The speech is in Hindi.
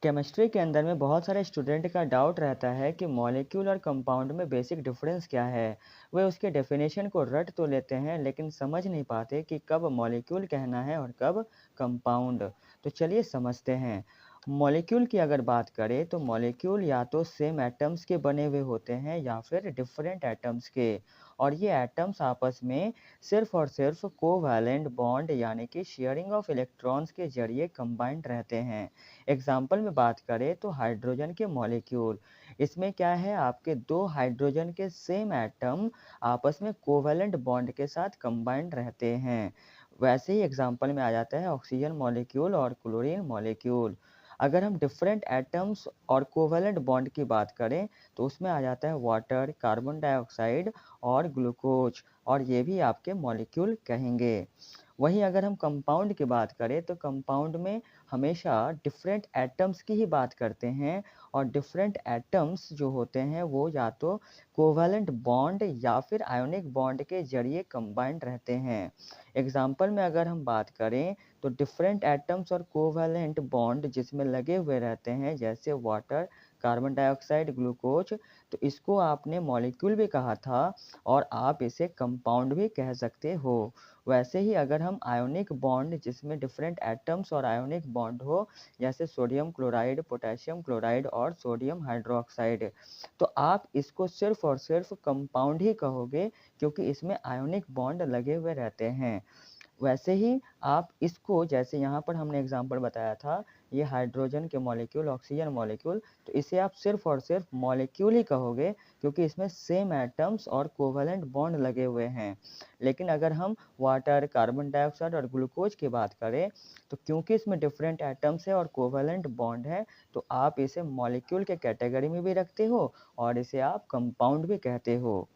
केमिस्ट्री के अंदर में बहुत सारे स्टूडेंट का डाउट रहता है कि मॉलिक्यूल और कंपाउंड में बेसिक डिफरेंस क्या है। वे उसके डेफिनेशन को रट तो लेते हैं लेकिन समझ नहीं पाते कि कब मॉलिक्यूल कहना है और कब कंपाउंड। तो चलिए समझते हैं। मॉलिक्यूल की अगर बात करें तो मॉलिक्यूल या तो सेम एटम्स के बने हुए होते हैं या फिर डिफरेंट एटम्स के। और ये एटम्स आपस में सिर्फ और सिर्फ कोवैलेंट बॉन्ड यानी कि शेयरिंग ऑफ इलेक्ट्रॉन्स के जरिए कंबाइंड रहते हैं। एग्जाम्पल में बात करें तो हाइड्रोजन के मॉलिक्यूल, इसमें क्या है, आपके दो हाइड्रोजन के सेम एटम आपस में कोवैलेंट बॉन्ड के साथ कंबाइंड रहते हैं। वैसे ही एग्जाम्पल में आ जाता है ऑक्सीजन मॉलिक्यूल और क्लोरीन मॉलिक्यूल। अगर हम डिफरेंट एटम्स और कोवैलेंट बॉन्ड की बात करें तो उसमें आ जाता है वाटर, कार्बन डाइऑक्साइड और ग्लूकोज, और ये भी आपके मॉलिक्यूल कहेंगे। वहीं अगर हम कंपाउंड की बात करें तो कंपाउंड में हमेशा डिफरेंट एटम्स की ही बात करते हैं। और डिफरेंट एटम्स जो होते हैं वो या तो कोवैलेंट बॉन्ड या फिर आयोनिक बॉन्ड के जरिए कंबाइंड रहते हैं। एग्जाम्पल में अगर हम बात करें तो डिफरेंट एटम्स और कोवैलेंट बॉन्ड जिसमें लगे हुए रहते हैं जैसे वाटर, कार्बन डाइऑक्साइड, ग्लूकोज, तो इसको आपने मॉलिक्यूल भी कहा था और आप इसे कंपाउंड भी कह सकते हो। वैसे ही अगर हम आयोनिक बॉन्ड जिसमें डिफरेंट एटम्स और आयोनिक बॉन्ड हो जैसे सोडियम क्लोराइड, पोटेशियम क्लोराइड और सोडियम हाइड्रोक्साइड, तो आप इसको सिर्फ और सिर्फ कंपाउंड ही कहोगे क्योंकि इसमें आयोनिक बॉन्ड लगे हुए रहते हैं। वैसे ही आप इसको, जैसे यहाँ पर हमने एग्जांपल बताया था, ये हाइड्रोजन के मॉलिक्यूल, ऑक्सीजन मॉलिक्यूल, तो इसे आप सिर्फ और सिर्फ मॉलिक्यूल ही कहोगे क्योंकि इसमें सेम एटम्स और कोवैलेंट बॉन्ड लगे हुए हैं। लेकिन अगर हम वाटर, कार्बन डाइऑक्साइड और ग्लूकोज की बात करें तो क्योंकि इसमें डिफरेंट एटम्स है और कोवैलेंट बॉन्ड है, तो आप इसे मॉलिक्यूल के कैटेगरी में भी रखते हो और इसे आप कंपाउंड भी कहते हो।